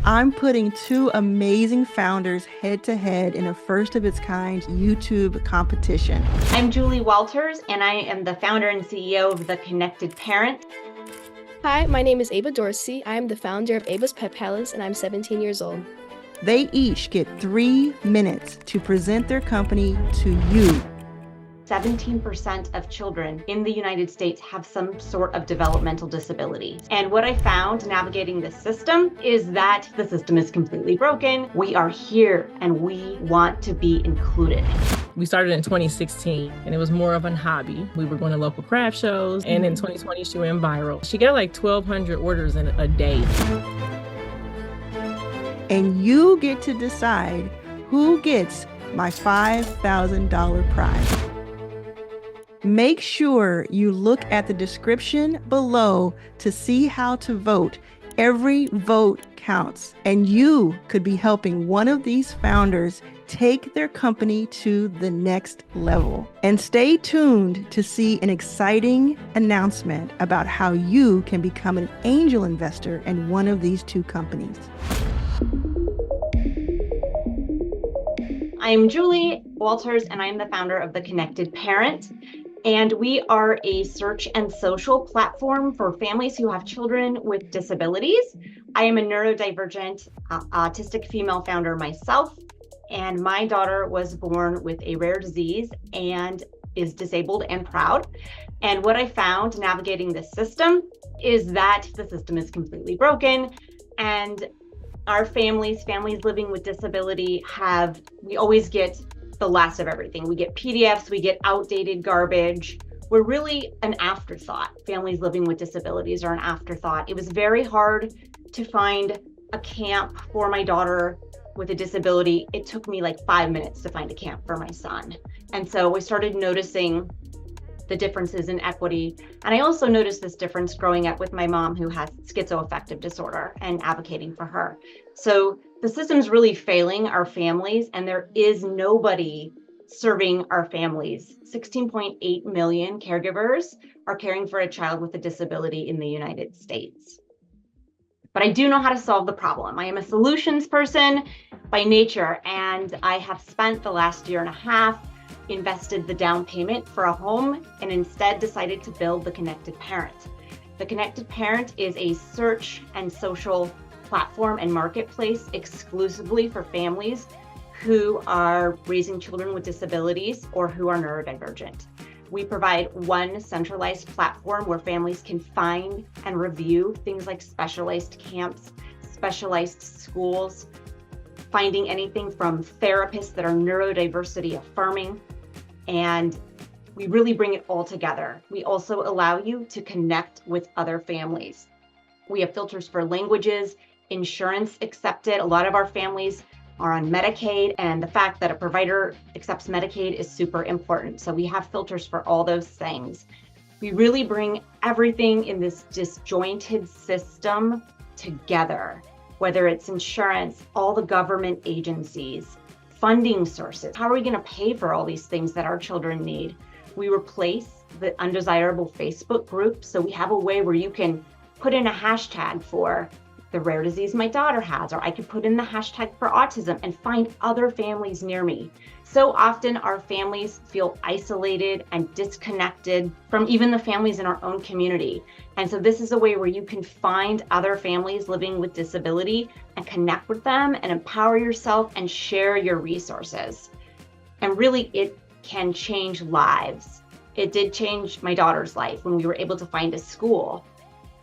I'm putting two amazing founders head to head in a first of its kind YouTube competition. I'm Julie Walters, and I am the founder and CEO of The Connected Parent. Hi, my name is Ava Dorsey. I am the founder of Ava's Pet Palace, and I'm 17 years old. They each get 3 minutes to present their company to you. 17% of children in the United States have some sort of developmental disability. And what I found navigating this system is that the system is completely broken. We are here and we want to be included. We started in 2016 and it was more of a hobby. We were going to local craft shows, and in 2020 she went viral. She got like 1,200 orders in a day. And you get to decide who gets my $5,000 prize. Make sure you look at the description below to see how to vote. Every vote counts, and you could be helping one of these founders take their company to the next level. And stay tuned to see an exciting announcement about how you can become an angel investor in one of these two companies. I'm Julie Walters, and I'm the founder of The Connected Parent. And we are a search and social platform for families who have children with disabilities. I am a neurodivergent, autistic female founder myself, and my daughter was born with a rare disease and is disabled and proud. And what I found navigating this system is that the system is completely broken, and our families living with disability we always get the last of everything. We get PDFs, we get outdated garbage. We're really an afterthought. Families living with disabilities are an afterthought. It was very hard to find a camp for my daughter with a disability. It took me like 5 minutes to find a camp for my son. And so we started noticing the differences in equity. And I also noticed this difference growing up with my mom, who has schizoaffective disorder, and advocating for her. So the system's really failing our families, and there is nobody serving our families. 16.8 million caregivers are caring for a child with a disability in the United States. But I do know how to solve the problem. I am a solutions person by nature, and I have spent the last year and a half invested the down payment for a home and instead decided to build The Connected Parent. The Connected Parent is a search and social platform and marketplace exclusively for families who are raising children with disabilities or who are neurodivergent. We provide one centralized platform where families can find and review things like specialized camps, specialized schools, finding anything from therapists that are neurodiversity affirming, and we really bring it all together. We also allow you to connect with other families. We have filters for languages, insurance accepted. A lot of our families are on Medicaid, and the fact that a provider accepts Medicaid is super important. So we have filters for all those things. We really bring everything in this disjointed system together, whether it's insurance, all the government agencies, funding sources. How are we going to pay for all these things that our children need? We replace the undesirable Facebook group. So we have a way where you can put in a hashtag for the rare disease my daughter has, or I could put in the hashtag for autism and find other families near me. So often our families feel isolated and disconnected from even the families in our own community. And so this is a way where you can find other families living with disability and connect with them and empower yourself and share your resources. And really, it can change lives. It did change my daughter's life when we were able to find a school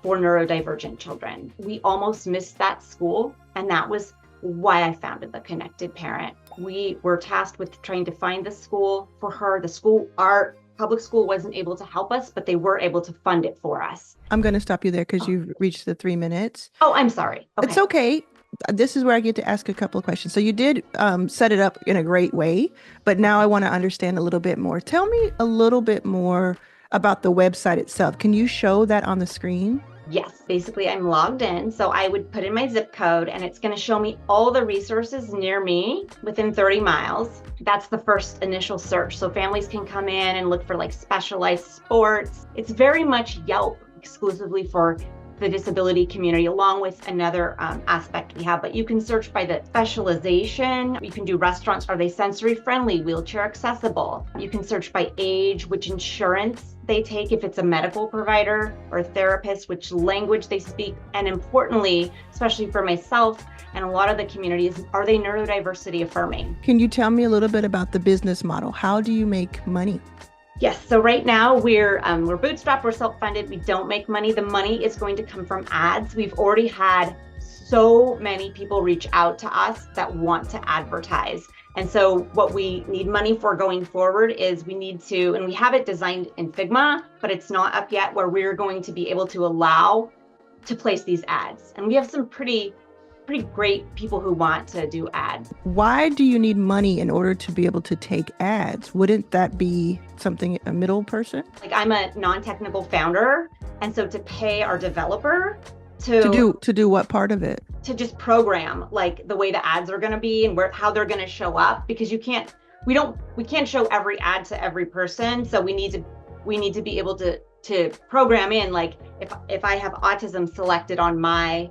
for neurodivergent children. We almost missed that school, and that was why I founded The Connected Parent. We were tasked with trying to find the school for her. Our public school wasn't able to help us, but they were able to fund it for us. I'm going to stop you there because you've reached the 3 minutes. Oh, I'm sorry. Okay. It's okay. This is where I get to ask a couple of questions. So you did set it up in a great way, but now I want to understand a little bit more. Tell me a little bit more about the website itself. Can you show that on the screen? Yes, basically I'm logged in. So I would put in my zip code and it's going to show me all the resources near me within 30 miles. That's the first initial search. So families can come in and look for like specialized sports. It's very much Yelp exclusively for the disability community, along with another aspect we have. But you can search by the specialization. You can do restaurants. Are they sensory friendly, wheelchair accessible? You can search by age, which insurance they take, if it's a medical provider or a therapist, which language they speak. And importantly, especially for myself and a lot of the communities, are they neurodiversity affirming? Can you tell me a little bit about the business model? How do you make money? Yes, so right now we're bootstrapped, we're self-funded, we don't make money. The money is going to come from ads. We've already had so many people reach out to us that want to advertise. And so what we need money for going forward is we need to, and we have it designed in Figma, but it's not up yet, where we're going to be able to allow to place these ads. And we have some pretty great people who want to do ads. Why do you need money in order to be able to take ads? Wouldn't that be something a middle person? Like, I'm a non-technical founder, and so to pay our developer to do what part of it? To just program like the way the ads are going to be and how they're going to show up, because we can't show every ad to every person. So we need to be able to program in, like, if I have autism selected on my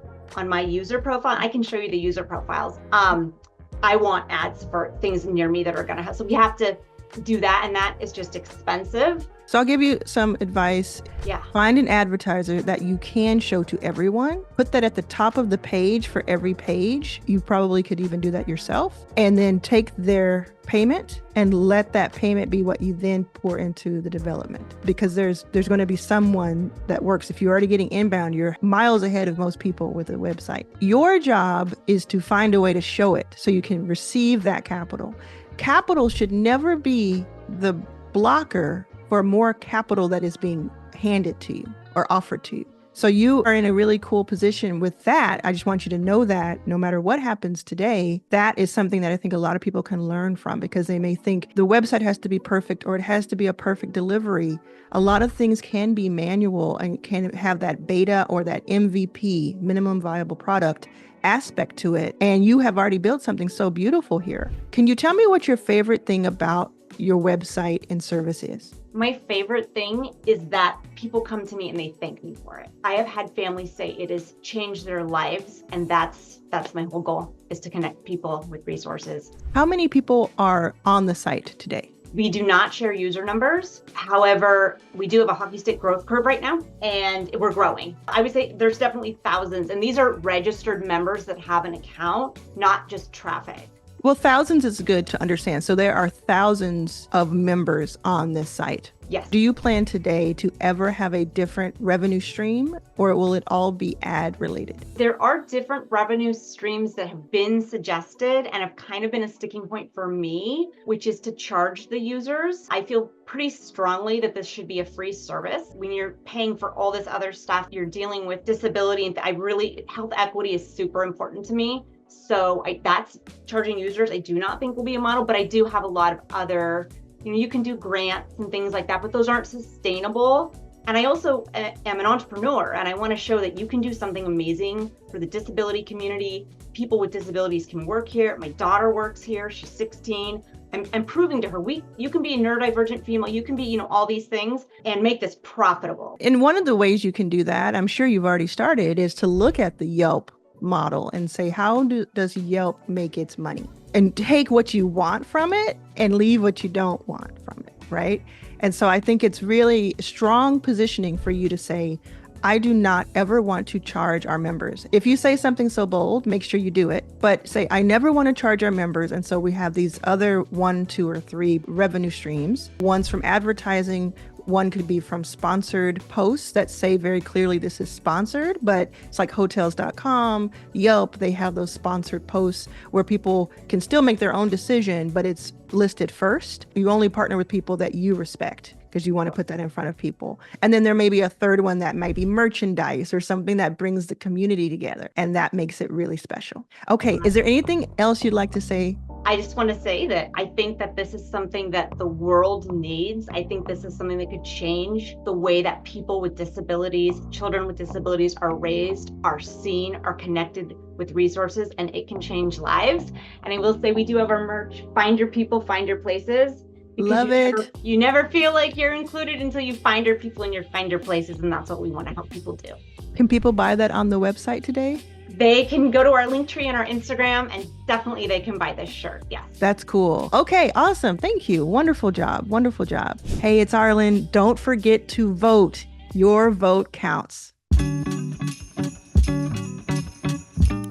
user profile, I can show you the user profiles. I want ads for things near me that are going to have, so we have to do that, and that is just expensive. So I'll give you some advice. Yeah. Find an advertiser that you can show to everyone. Put that at the top of the page for every page. You probably could even do that yourself. And then take their payment and let that payment be what you then pour into the development. Because there's going to be someone that works. If you're already getting inbound, you're miles ahead of most people with a website. Your job is to find a way to show it so you can receive that capital. Capital should never be the blocker for more capital that is being handed to you or offered to you. So you are in a really cool position with that. I just want you to know that no matter what happens today, that is something that I think a lot of people can learn from, because they may think the website has to be perfect or it has to be a perfect delivery. A lot of things can be manual and can have that beta or that MVP, minimum viable product, aspect to it. And you have already built something so beautiful here. Can you tell me what your favorite thing about your website and service is? My favorite thing is that people come to me and they thank me for it. I have had families say it has changed their lives, and that's my whole goal, is to connect people with resources. How many people are on the site today? We do not share user numbers. However, we do have a hockey stick growth curve right now, and we're growing. I would say there's definitely thousands, and these are registered members that have an account, not just traffic. Well, thousands is good to understand. So there are thousands of members on this site. Yes. Do you plan today to ever have a different revenue stream, or will it all be ad related? There are different revenue streams that have been suggested and have kind of been a sticking point for me, which is to charge the users. I feel pretty strongly that this should be a free service. When you're paying for all this other stuff, you're dealing with disability, and health equity is super important to me. So that's charging users. I do not think will be a model, but I do have a lot of other, you can do grants and things like that, but those aren't sustainable. And I also am an entrepreneur, and I want to show that you can do something amazing for the disability community. People with disabilities can work here. My daughter works here. She's 16. I'm proving to her, you can be a neurodivergent female, you can be, all these things, and make this profitable. And one of the ways you can do that, I'm sure you've already started, is to look at the Yelp model and say, how does Yelp make its money? And take what you want from it and leave what you don't want from it, right? And so I think it's really strong positioning for you to say, I do not ever want to charge our members. If you say something so bold, make sure you do it. But say, I never want to charge our members. And so we have these other 1, 2, or 3 revenue streams. One's from advertising. One could be from sponsored posts that say very clearly this is sponsored, but it's like hotels.com, Yelp, they have those sponsored posts where people can still make their own decision, but it's listed first. You only partner with people that you respect, because you want to put that in front of people. And then there may be a third one that might be merchandise or something that brings the community together, and that makes it really special. Okay, is there anything else you'd like to say? I just want to say that I think that this is something that the world needs. I think this is something that could change the way that people with disabilities, children with disabilities are raised, are seen, are connected with resources, and it can change lives. And I will say we do have our merch, Find Your People, Find Your Places. Because Love it. You never feel like you're included until you find your people in your find your places, and that's what we want to help people do. Can people buy that on the website today? They can go to our link tree and our Instagram, and definitely they can buy this shirt. Yes. That's cool. Okay, awesome. Thank you. Wonderful job. Wonderful job. Hey, it's Arlan. Don't forget to vote. Your vote counts.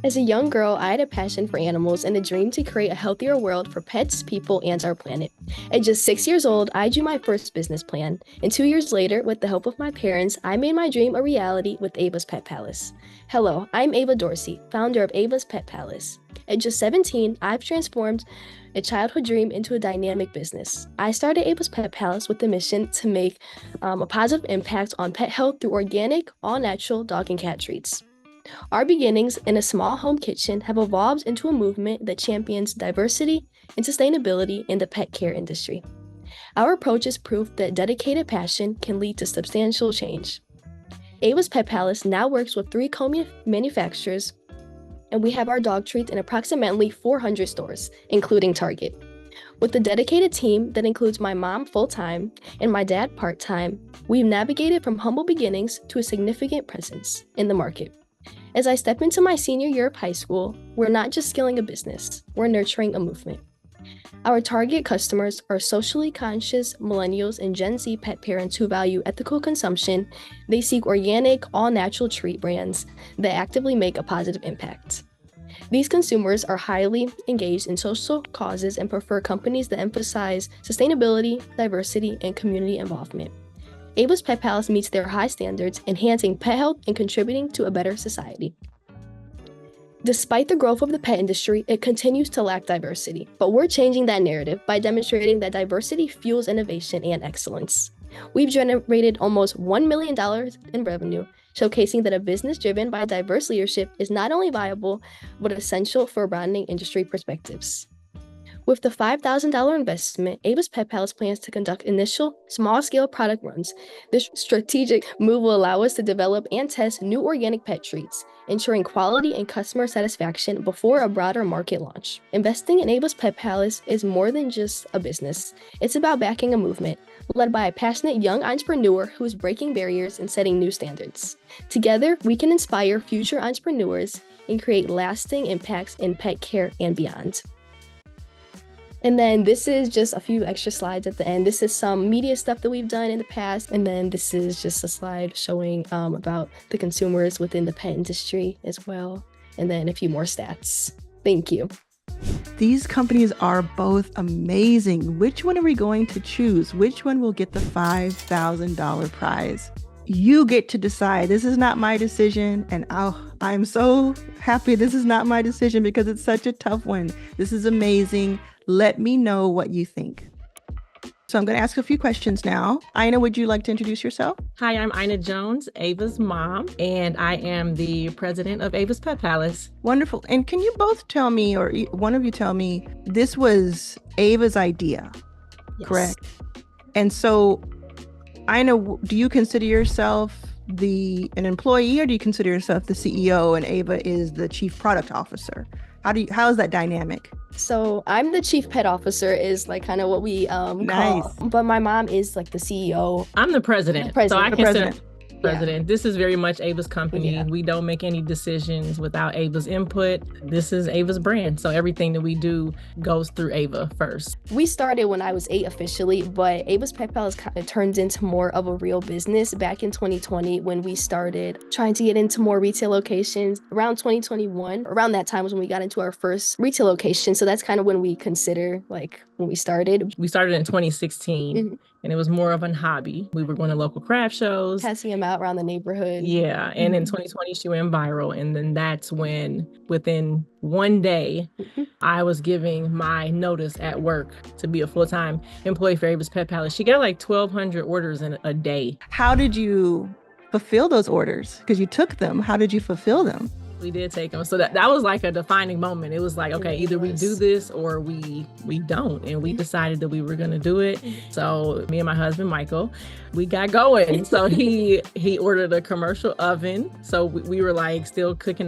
As a young girl, I had a passion for animals and a dream to create a healthier world for pets, people, and our planet. At just 6 years old, I drew my first business plan, and 2 years later, with the help of my parents, I made my dream a reality with Ava's Pet Palace. Hello, I'm Ava Dorsey, founder of Ava's Pet Palace. At just 17, I've transformed a childhood dream into a dynamic business. I started Ava's Pet Palace with the mission to make a positive impact on pet health through organic, all-natural dog and cat treats. Our beginnings in a small home kitchen have evolved into a movement that champions diversity and sustainability in the pet care industry. Our approach is proof that dedicated passion can lead to substantial change. Ava's Pet Palace now works with 3 co-manufacturers, and we have our dog treats in approximately 400 stores, including Target. With a dedicated team that includes my mom full-time and my dad part-time, we've navigated from humble beginnings to a significant presence in the market. As I step into my senior year of high school, we're not just scaling a business, we're nurturing a movement. Our target customers are socially conscious millennials and Gen Z pet parents who value ethical consumption. They seek organic, all-natural treat brands that actively make a positive impact. These consumers are highly engaged in social causes and prefer companies that emphasize sustainability, diversity, and community involvement. Ava's Pet Palace meets their high standards, enhancing pet health and contributing to a better society. Despite the growth of the pet industry, it continues to lack diversity, but we're changing that narrative by demonstrating that diversity fuels innovation and excellence. We've generated almost $1 million in revenue, showcasing that a business driven by diverse leadership is not only viable, but essential for broadening industry perspectives. With the $5,000 investment, Ava's Pet Palace plans to conduct initial small-scale product runs. This strategic move will allow us to develop and test new organic pet treats, ensuring quality and customer satisfaction before a broader market launch. Investing in Ava's Pet Palace is more than just a business. It's about backing a movement, led by a passionate young entrepreneur who is breaking barriers and setting new standards. Together, we can inspire future entrepreneurs and create lasting impacts in pet care and beyond. And then this is just a few extra slides at the end. This is some media stuff that we've done in the past. And then this is just a slide showing about the consumers within the pet industry as well. And then a few more stats. Thank you. These companies are both amazing. Which one are we going to choose? Which one will get the $5,000 prize? You get to decide. This is not my decision. And I'm so happy this is not my decision because it's such a tough one. This is amazing. Let me know what you think. So I'm going to ask a few questions now. Ina, would you like to introduce yourself? Hi, I'm Ina Jones, Ava's mom, and I am the president of Ava's Pet Palace. Wonderful. And can you both tell me, or one of you tell me, this was Ava's idea, Yes. correct? And so, Ina, do you consider yourself an employee, or do you consider yourself the CEO and Ava is the chief product officer? How is that dynamic? So I'm the chief pet officer is like kind of what we Nice. call, but my mom is like the CEO. I'm the president. So I The consider president. president. This is very much Ava's company. Yeah. We don't make any decisions without Ava's input. This is Ava's brand. So everything that we do goes through Ava first. We started when I was 8 officially, but Ava's Pet Palace kind of turned into more of a real business back in 2020 when we started trying to get into more retail locations. Around 2021, around that time was when we got into our first retail location. So that's kind of when we consider like when we started. We started in 2016 Mhm. and it was more of a hobby. We were going to local craft shows. Passing them out around the neighborhood. Yeah. And in 2020, she went viral. And then that's when within one day, I was giving my notice at work to be a full-time employee for Ava's Pet Palace. She got like 1,200 orders in a day. How did you fulfill those orders? Because you took them. How did you fulfill them? We did take them. So that was like a defining moment. It was like, okay, either we do this or we don't. And we decided that we were going to do it. So me and my husband, Michael, we got going. So he ordered a commercial oven. So we were like still cooking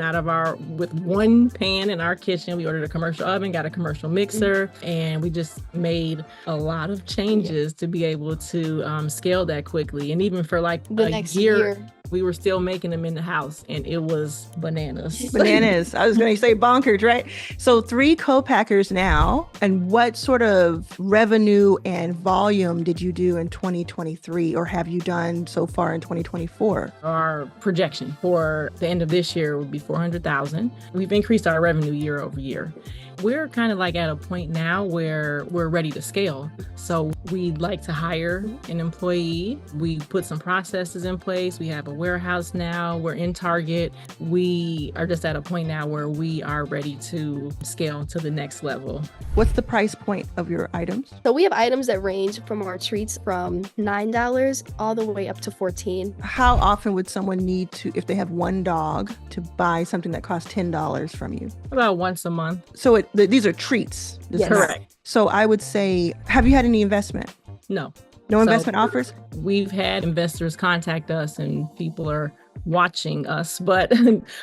with one pan in our kitchen. We ordered a commercial oven, got a commercial mixer, and we just made a lot of changes to be able to scale that quickly. And even for like The a next year, we were still making them in the house, and it was bananas. Bananas. I was going to say bonkers, right? So 3 co-packers now. And what sort of revenue and volume did you do in 2023, or have you done so far in 2024? Our projection for the end of this year would be 400,000. We've increased our revenue year over year. We're kind of like at a point now where we're ready to scale. So we'd like to hire an employee. We put some processes in place. We have a warehouse now. We're in Target. We are just at a point now where we are ready to scale to the next level. What's the price point of your items? So we have items that range from our treats from $9 all the way up to $14. How often would someone need to, if they have one dog, to buy something that costs $10 from you? About once a month. So these are treats. Yes. Correct. So I would say, have you had any investment? No. No So investment offers? We've had investors contact us and people are watching us, but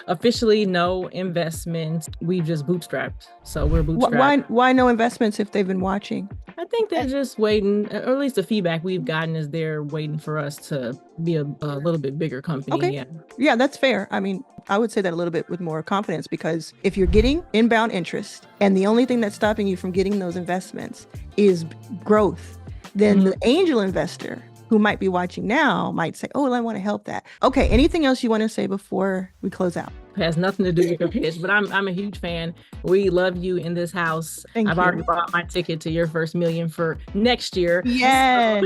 officially no investments. We've just bootstrapped. So we're bootstrapped. Why no investments if they've been watching? I think they're just waiting, or at least the feedback we've gotten is they're waiting for us to be a little bit bigger company. Okay. Yeah, that's fair. I mean, I would say that a little bit with more confidence, because if you're getting inbound interest and the only thing that's stopping you from getting those investments is growth, then the angel investor who might be watching now might say, oh, well, I want to help that. Okay. Anything else you want to say before we close out? It has nothing to do with your pitch, but I'm a huge fan. We love you in this house. Thank I've you. already bought my ticket to your first million for next year. Yes.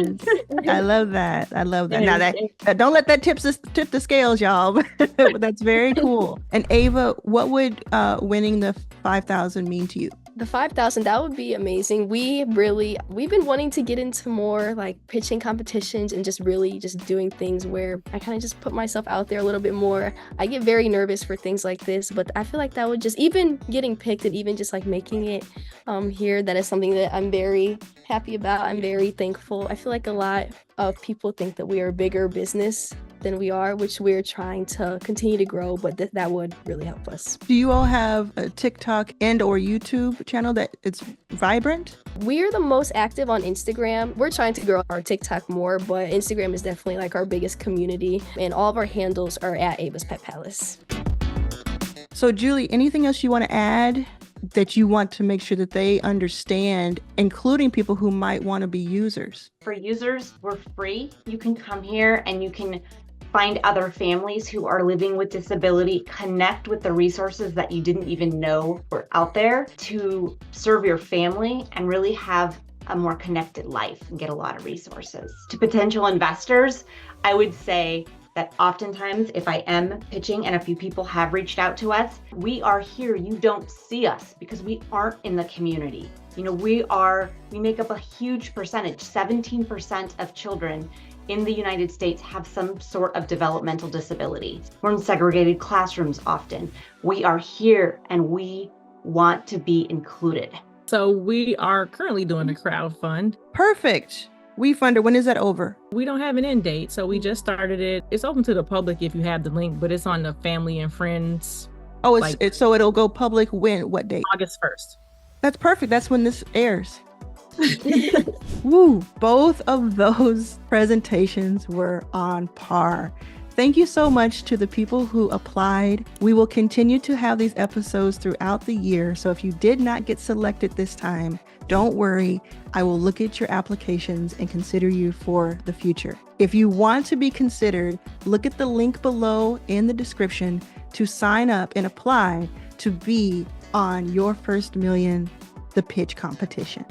I love that. I love that. Now that don't let that tip the scales, y'all. But that's very cool. And Ava, what would winning the 5,000 mean to you? The 5,000, that would be amazing. We've been wanting to get into more like pitching competitions and just really just doing things where I kind of just put myself out there a little bit more. I get very nervous for things like this, but I feel like that would just, even getting picked and even just like making it here, that is something that I'm very happy about. I'm very thankful. I feel like a lot of people think that we are a bigger business than we are, which we're trying to continue to grow, but that would really help us. Do you all have a TikTok and or YouTube channel that it's vibrant? We're the most active on Instagram. We're trying to grow our TikTok more, but Instagram is definitely like our biggest community, and all of our handles are at Ava's Pet Palace. So Julie, anything else you want to add that you want to make sure that they understand, including people who might want to be users? For users, we're free. You can come here and you can find other families who are living with disability, connect with the resources that you didn't even know were out there to serve your family and really have a more connected life and get a lot of resources. To potential investors, I would say that oftentimes if I am pitching and a few people have reached out to us, we are here. You don't see us because we aren't in the community. You know, we make up a huge percentage. 17% of children in the United States have some sort of developmental disability. We're in segregated classrooms often. We are here and we want to be included. So we are currently doing a crowdfund. Perfect. WeFunder, when is that over? We don't have an end date, so we just started it. It's open to the public if you have the link, but it's on the family and friends. Oh, so it'll go public when? What date? August 1st. That's perfect. That's when this airs. Woo! Both of those presentations were on par. Thank you so much to the people who applied. We will continue to have these episodes throughout the year. So if you did not get selected this time, don't worry. I will look at your applications and consider you for the future. If you want to be considered, look at the link below in the description to sign up and apply to be on Your First Million, the pitch competition.